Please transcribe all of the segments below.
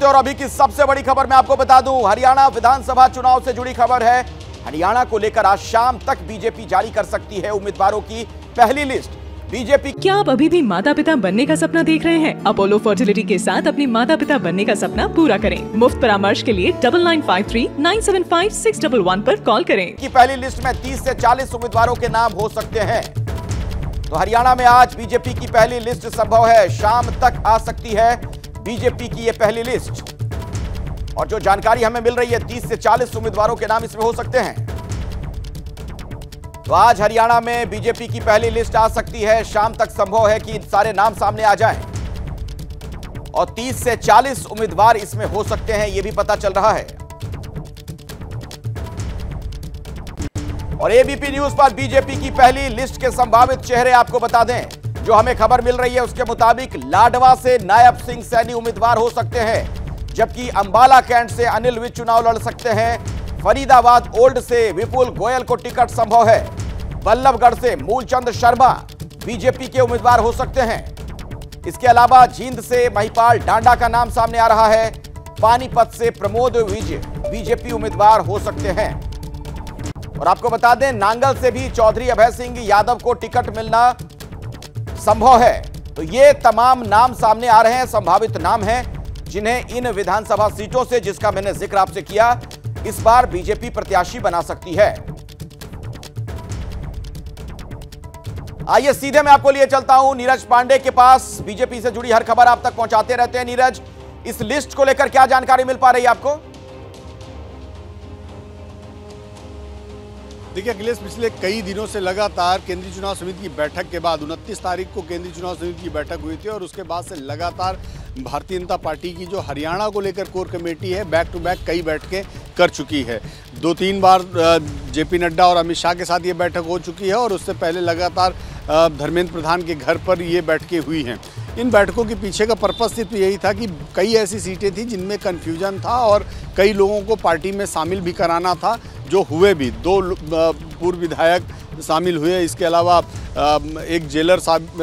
नमस्ते और अभी की सबसे बड़ी खबर मैं आपको बता दूं, हरियाणा विधानसभा चुनाव से जुड़ी खबर है। हरियाणा को लेकर आज शाम तक बीजेपी जारी कर सकती है उम्मीदवारों की पहली लिस्ट। बीजेपी। क्या आप अभी भी माता पिता बनने का सपना देख रहे हैं? अपोलो फर्टिलिटी के साथ अपने माता पिता बनने का सपना पूरा करें। मुफ्त परामर्श के लिए 9953-975-611 पर कॉल करें। की पहली लिस्ट में 30 से 40 उम्मीदवारों के नाम हो सकते हैं। तो हरियाणा में आज बीजेपी की पहली लिस्ट संभव है, शाम तक आ सकती है बीजेपी की ये पहली लिस्ट। और जो जानकारी हमें मिल रही है, 30 से 40 उम्मीदवारों के नाम इसमें हो सकते हैं। तो आज हरियाणा में बीजेपी की पहली लिस्ट आ सकती है, शाम तक संभव है कि सारे नाम सामने आ जाएं। और 30 से 40 उम्मीदवार इसमें हो सकते हैं, यह भी पता चल रहा है। और एबीपी न्यूज पर बीजेपी की पहली लिस्ट के संभावित चेहरे आपको बता दें। जो हमें खबर मिल रही है उसके मुताबिक लाडवा से नायब सिंह सैनी उम्मीदवार हो सकते हैं, जबकि अंबाला कैंट से अनिल विज चुनाव लड़ सकते हैं। फरीदाबाद ओल्ड से विपुल गोयल को टिकट संभव है। बल्लभगढ़ से मूलचंद शर्मा बीजेपी के उम्मीदवार हो सकते हैं। इसके अलावा जींद से महिपाल डांडा का नाम सामने आ रहा है। पानीपत से प्रमोद विज बीजेपी उम्मीदवार हो सकते हैं। और आपको बता दें, नांगल से भी चौधरी अभय सिंह यादव को टिकट मिलना संभव है। तो ये तमाम नाम सामने आ रहे हैं, संभावित नाम हैं जिन्हें इन विधानसभा सीटों से, जिसका मैंने जिक्र आपसे किया, इस बार बीजेपी प्रत्याशी बना सकती है। आइए सीधे मैं आपको लिए चलता हूं नीरज पांडे के पास। बीजेपी से जुड़ी हर खबर आप तक पहुंचाते रहते हैं। नीरज, इस लिस्ट को लेकर क्या जानकारी मिल पा रही है आपको? देखिए अखिलेश, पिछले कई दिनों से लगातार केंद्रीय चुनाव समिति की बैठक के बाद 29 तारीख को केंद्रीय चुनाव समिति की बैठक हुई थी और उसके बाद से लगातार भारतीय जनता पार्टी की जो हरियाणा को लेकर कोर कमेटी है, बैक टू बैक कई बैठकें कर चुकी है। 2-3 बार जेपी नड्डा और अमित शाह के साथ ये बैठक हो चुकी है और उससे पहले लगातार धर्मेंद्र प्रधान के घर पर ये बैठकें हुई हैं। इन बैठकों के पीछे का पर्पस सिर्फ यही था कि कई ऐसी सीटें थी जिनमें कन्फ्यूजन था और कई लोगों को पार्टी में शामिल भी कराना था, जो हुए भी। 2 पूर्व विधायक शामिल हुए, इसके अलावा एक जेलर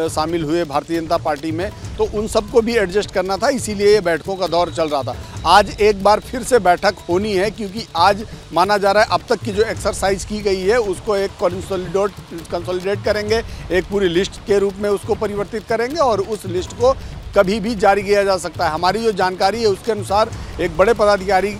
शामिल हुए भारतीय जनता पार्टी में, तो उन सबको भी एडजस्ट करना था, इसीलिए ये बैठकों का दौर चल रहा था। आज एक बार फिर से बैठक होनी है, क्योंकि आज माना जा रहा है अब तक की जो एक्सरसाइज की गई है उसको एक कंसोलिडेट करेंगे, एक पूरी लिस्ट के रूप में उसको परिवर्तित करेंगे और उस लिस्ट को कभी भी जारी किया जा सकता है। हमारी जो जानकारी है उसके अनुसार एक बड़े पदाधिकारी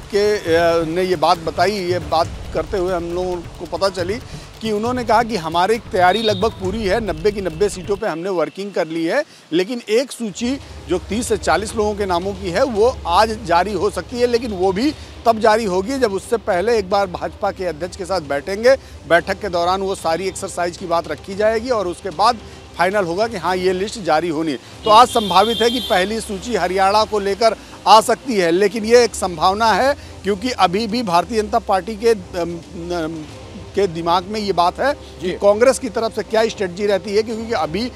ने ये बात बताई। ये बात करते हुए हम लोगों को पता चली कि उन्होंने कहा कि हमारी तैयारी लगभग पूरी है, 90 की 90 सीटों पे हमने वर्किंग कर ली है, लेकिन एक सूची जो 30 से 40 लोगों के नामों की है वो आज जारी हो सकती है, लेकिन वो भी तब जारी होगी जब उससे पहले एक बार भाजपा के अध्यक्ष के साथ बैठेंगे। बैठक के दौरान वो सारी एक्सरसाइज की बात रखी जाएगी और उसके बाद फाइनल होगा कि हाँ ये लिस्ट जारी होनी है। तो आज संभावित है कि पहली सूची हरियाणा को लेकर आ सकती है, लेकिन ये एक संभावना है क्योंकि अभी भी भारतीय जनता पार्टी के दिमाग में ये बात है कि कांग्रेस की तरफ से क्या स्ट्रेटजी रहती है, क्योंकि अभी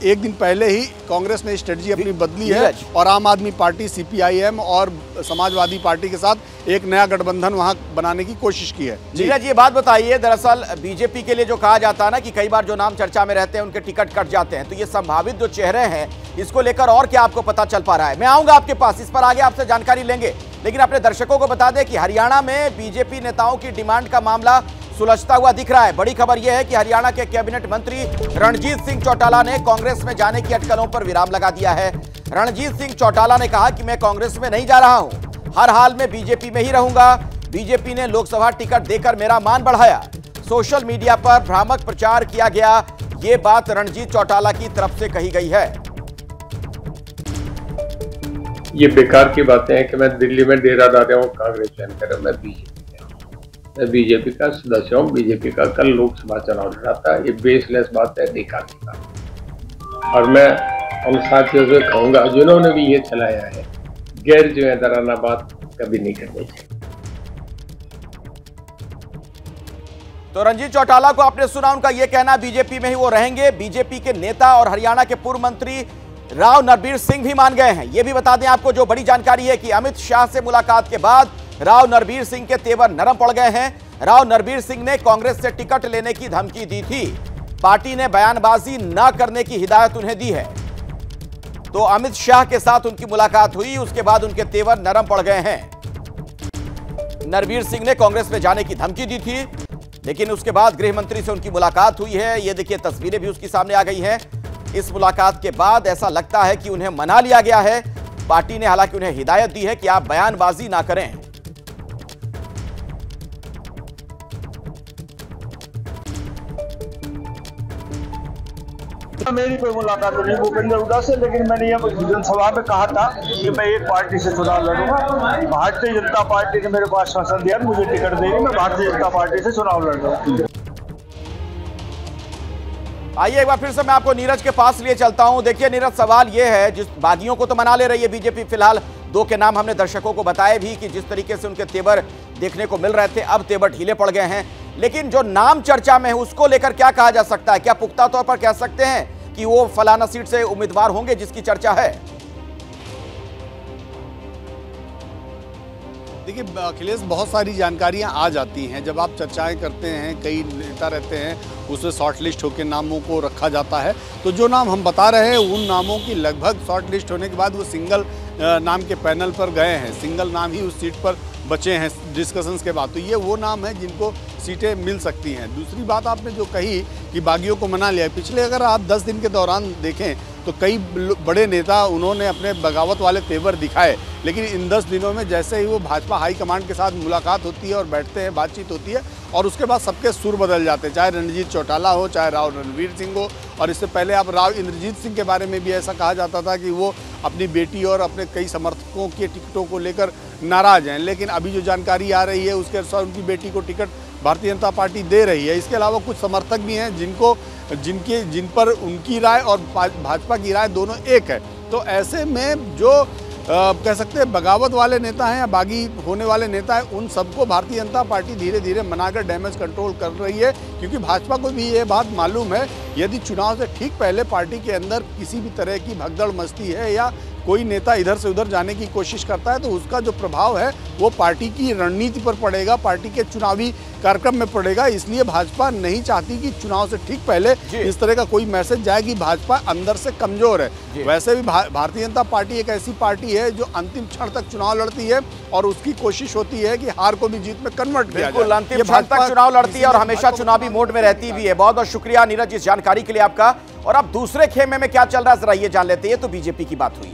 एक दिन पहले ही कांग्रेस ने स्ट्रेटजी अपनी बदली है और आम आदमी पार्टी, सीपीआईएम और समाजवादी पार्टी के साथ एक नया गठबंधन वहां बनाने की कोशिश की है। नीरज, ये बात बताइए, दरअसल बीजेपी के लिए जो कहा जाता है ना कि कई बार जो नाम चर्चा में रहते हैं उनके टिकट कट जाते हैं, तो ये संभावित जो चेहरे हैं इसको लेकर और क्या आपको पता चल पा रहा है? मैं आऊंगा आपके पास, इस पर आगे आपसे जानकारी लेंगे, लेकिन अपने दर्शकों को बता दें कि हरियाणा में बीजेपी नेताओं की डिमांड का मामला सुलझता हुआ दिख रहा है। बड़ी खबर यह है कि हरियाणा के कैबिनेट मंत्री रणजीत सिंह चौटाला ने कांग्रेस में जाने की अटकलों पर विराम लगा दिया है। रणजीत सिंह चौटाला ने कहा कि मैं कांग्रेस में नहीं जा रहा हूं, हर हाल में बीजेपी में ही रहूंगा। बीजेपी ने लोकसभा टिकट देकर मेरा मान बढ़ाया। सोशल मीडिया पर भ्रामक प्रचार किया गया, ये बात रणजीत चौटाला की तरफ से कही गई है। ये बेकार की बातें हैं कि मैं दिल्ली में डेरा डाल हूँ, कांग्रेस ज्वाइन कर, मैं बीजेपी का सदस्य हूँ, बीजेपी का कल लोकसभा चुनाव लड़ा था। ये बेसलेस बात है, बेकार की बात। और मैं उन साथियों से कहूँगा जिन्होंने भी ये चलाया है, गैर जिम्मेदाराना बात कभी नहीं करनी चाहिए। तो रंजीत चौटाला को आपने सुना, उनका यह कहना बीजेपी में ही वो रहेंगे। बीजेपी के नेता और हरियाणा के पूर्व मंत्री राव नरबीर सिंह भी मान गए हैं। यह भी बता दें आपको, जो बड़ी जानकारी है कि अमित शाह से मुलाकात के बाद राव नरबीर सिंह के तेवर नरम पड़ गए हैं। राव नरबीर सिंह ने कांग्रेस से टिकट लेने की धमकी दी थी। पार्टी ने बयानबाजी न करने की हिदायत उन्हें दी है। तो अमित शाह के साथ उनकी मुलाकात हुई, उसके बाद उनके तेवर नरम पड़ गए हैं। नरवीर सिंह ने कांग्रेस में जाने की धमकी दी थी, लेकिन उसके बाद गृह मंत्री से उनकी मुलाकात हुई है। ये देखिए तस्वीरें भी उसकी सामने आ गई हैं। इस मुलाकात के बाद ऐसा लगता है कि उन्हें मना लिया गया है। पार्टी ने हालांकि उन्हें हिदायत दी है कि आप बयानबाजी ना करें। मेरी कोई मुलाकात नहीं भूपेंद्र हुड्डा से, लेकिन मैंने ये जनसभा में कहा था कि मैं एक पार्टी से चुनाव लड़ूंगा। भारतीय जनता पार्टी ने मेरे पास शासन दिया, मुझे टिकट देगी, मैं भारतीय जनता पार्टी से चुनाव लड़ रहा हूँ। आइए एक बार फिर से मैं आपको नीरज के पास लिए चलता हूं। देखिए नीरज, सवाल यह है, जिस बागियों को तो मना ले रही है बीजेपी, फिलहाल दो के नाम हमने दर्शकों को बताए भी कि जिस तरीके से उनके तेवर देखने को मिल रहे थे, अब तेवर ढीले पड़ गए हैं। लेकिन जो नाम चर्चा में है उसको लेकर क्या कहा जा सकता है? क्या पुख्ता तौर पर कह सकते हैं कि वो फलाना सीट से उम्मीदवार होंगे जिसकी चर्चा है? देखिए अखिलेश, बहुत सारी जानकारियां आ जाती हैं जब आप चर्चाएं करते हैं, कई नेता रहते हैं, उसमें शॉर्ट लिस्ट होकर नामों को रखा जाता है। तो जो नाम हम बता रहे हैं उन नामों की लगभग शॉर्ट लिस्ट होने के बाद वो सिंगल नाम के पैनल पर गए हैं, सिंगल नाम ही उस सीट पर बचे हैं डिस्कशंस के बाद। तो ये वो नाम है जिनको सीटें मिल सकती हैं। दूसरी बात आपने जो कही कि बागियों को मना लिया, पिछले अगर आप 10 दिन के दौरान देखें तो कई बड़े नेता उन्होंने अपने बगावत वाले तेवर दिखाए, लेकिन इन 10 दिनों में जैसे ही वो भाजपा हाईकमांड के साथ मुलाकात होती है और बैठते हैं, बातचीत होती है, और उसके बाद सबके सुर बदल जाते हैं, चाहे रणजीत चौटाला हो, चाहे राव रणवीर सिंह हो। और इससे पहले आप राव इंद्रजीत सिंह के बारे में भी ऐसा कहा जाता था कि वो अपनी बेटी और अपने कई समर्थकों के टिकटों को लेकर नाराज हैं, लेकिन अभी जो जानकारी आ रही है उसके अनुसार उनकी बेटी को टिकट भारतीय जनता पार्टी दे रही है। इसके अलावा कुछ समर्थक भी हैं जिन पर उनकी राय और भाजपा की राय दोनों एक है। तो ऐसे में जो कह सकते हैं बगावत वाले नेता हैं या बागी होने वाले नेता हैं, उन सबको भारतीय जनता पार्टी धीरे धीरे मनाकर डैमेज कंट्रोल कर रही है, क्योंकि भाजपा को भी ये बात मालूम है यदि चुनाव से ठीक पहले पार्टी के अंदर किसी भी तरह की भगदड़ मस्ती है या कोई नेता इधर से उधर जाने की कोशिश करता है तो उसका जो प्रभाव है वो पार्टी की रणनीति पर पड़ेगा, पार्टी के चुनावी कार्यक्रम में पड़ेगा। इसलिए भाजपा नहीं चाहती कि चुनाव से ठीक पहले इस तरह का कोई मैसेज जाए कि भाजपा अंदर से कमजोर है। वैसे भी भारतीय जनता पार्टी एक ऐसी पार्टी है जो अंतिम क्षण तक चुनाव लड़ती है और उसकी कोशिश होती है कि हार को भी जीत में कन्वर्ट किया जाए। अंतिम क्षण तक चुनाव लड़ती है और हमेशा चुनावी मोड में रहती भी है। बहुत बहुत शुक्रिया नीरज इस जानकारी के लिए आपका। और अब दूसरे खेमे में क्या चल रहा है जरा ये जान लेते हैं। तो बीजेपी की बात हुई।